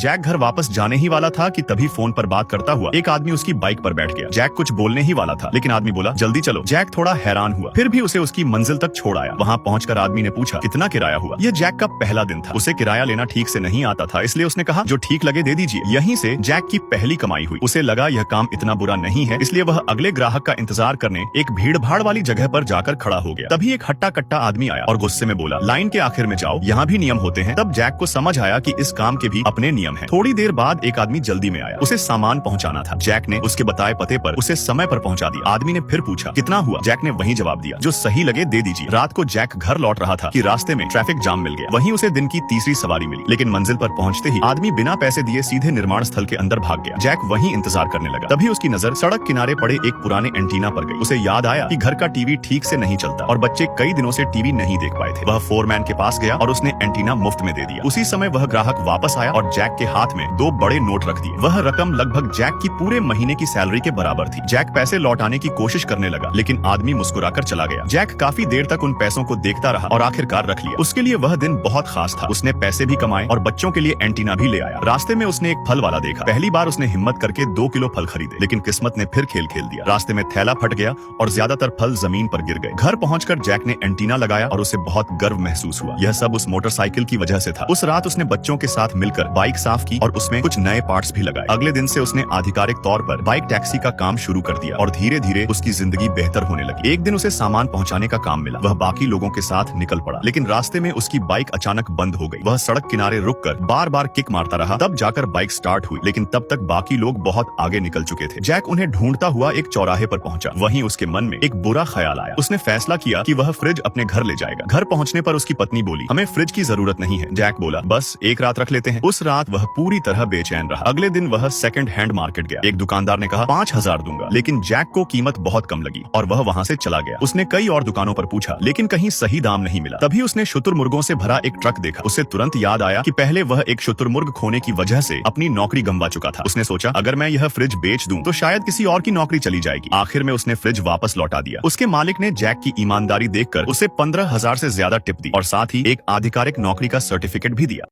Jack घर वापस जाने ही वाला था कि तभी फोन पर बात करता हुआ एक आदमी उसकी बाइक पर बैठ गया। जैक कुछ बोलने ही वाला था, लेकिन आदमी बोला जल्दी चलो। जैक थोड़ा हैरान हुआ, फिर भी उसे उसकी मंजिल तक छोड़ आया। वहाँ पहुंचकर आदमी ने पूछा कितना किराया हुआ। यह जैक का पहला दिन था, उसे किराया लेना ठीक से नहीं आता था, इसलिए उसने कहा जो ठीक लगे दे दीजिए। यहीं से जैक की पहली कमाई हुई। उसे लगा यह काम इतना बुरा नहीं है, इसलिए वह अगले ग्राहक का इंतजार करने एक भीड़ भाड़ वाली जगह पर जाकर खड़ा हो गया। तभी एक हट्टा कट्टा आदमी आया और गुस्से में बोला लाइन के आखिर में जाओ, यहाँ भी नियम होते हैं। तब जैक को समझ आया कि इस काम के भी अपने नियम हैं। थोड़ी देर बाद एक आदमी जल्दी में आया, उसे सामान पहुंचाना था। जैक ने उसके बताए पते पर उसे समय पर पहुंचा दिया। आदमी ने फिर पूछा कितना हुआ। जैक ने वही जवाब दिया जो सही लगे दे दीजिए। रात को जैक घर लौट रहा था कि रास्ते में ट्रैफिक जाम मिल गया। वहीं उसे दिन की तीसरी सवारी मिली, लेकिन मंजिल पर पहुंचते ही आदमी बिना पैसे दिए सीधे निर्माण स्थल के अंदर भाग गया। जैक वहीं इंतजार करने लगा। तभी उसकी नजर सड़क किनारे पड़े एक पुराने एंटीना पर गई। उसे याद आया कि घर का टीवी ठीक से नहीं चलता और बच्चे कई दिनों से टीवी नहीं देख पाए थे। वह फोरमैन के पास गया और उसने एंटीना मुफ्त में दे दिया। उसी समय वह ग्राहक वापस आया और जैक के हाथ में 2 बड़े नोट रख दिए। वह रकम लगभग जैक की पूरे महीने की सैलरी के बराबर थी। जैक पैसे लौटाने की कोशिश करने लगा, लेकिन आदमी मुस्कुराकर चला गया। जैक काफी देर तक उन पैसों को देखता रहा और आखिरकार रख लिया। उसके लिए वह दिन बहुत खास था। उसने पैसे भी कमाए और बच्चों के लिए एंटीना भी ले आया। रास्ते में उसने एक फल वाला देखा। पहली बार उसने हिम्मत करके 2 किलो फल खरीदे, लेकिन किस्मत ने फिर खेल खेल दिया। रास्ते में थैला फट गया और ज्यादातर फल जमीन पर गिर गए। घर पहुंचकर जैक ने एंटीना लगाया और उसे बहुत गर्व महसूस हुआ। यह सब उस मोटरसाइकिल की वजह से था। उस रात उसने बच्चों के साथ मिलकर बाइक साफ की और उसमें कुछ नए पार्ट्स भी लगाए। अगले दिन से उसने आधिकारिक तौर पर बाइक टैक्सी का काम शुरू कर दिया और धीरे धीरे उसकी जिंदगी बेहतर होने लगी। एक दिन उसे सामान पहुंचाने का काम मिला। वह बाकी लोगों के साथ निकल पड़ा, लेकिन रास्ते में उसकी बाइक अचानक बंद हो गई। वह सड़क किनारे रुककर बार बार किक मारता रहा, तब जाकर बाइक स्टार्ट हुई, लेकिन तब तक बाकी लोग बहुत आगे निकल चुके थे। जैक उन्हें ढूंढता हुआ एक चौराहे पर पहुंचा। वहीं उसके मन में एक बुरा ख्याल आया। उसने फैसला किया कि वह फ्रिज अपने घर ले जाएगा। घर पहुंचने पर उसकी पत्नी बोली हमें फ्रिज की जरूरत नहीं है। जैक बोला बस एक रात रख लेते हैं। उस रात वह पूरी तरह बेचैन रहा। अगले दिन वह सेकंड हैंड मार्केट गया। एक दुकानदार ने कहा 5,000 दूंगा, लेकिन जैक को कीमत बहुत कम लगी और वह वहां से चला गया। उसने कई और दुकानों पर पूछा, लेकिन कहीं सही दाम नहीं मिला। तभी उसने शुतुरमुर्गों से भरा एक ट्रक देखा। उसे तुरंत याद आया कि पहले वह एक शुतुरमुर्ग खोने की वजह से अपनी नौकरी गंवा चुका था। उसने सोचा अगर मैं यह फ्रिज बेच दूं तो शायद किसी और की नौकरी चली जाएगी। आखिर में उसने फ्रिज वापस लौटा दिया। उसके मालिक ने जैक की ईमानदारी देखकर उसे 15,000 से ज्यादा टिप दी और साथ ही एक आधिकारिक नौकरी का सर्टिफिकेट भी दिया।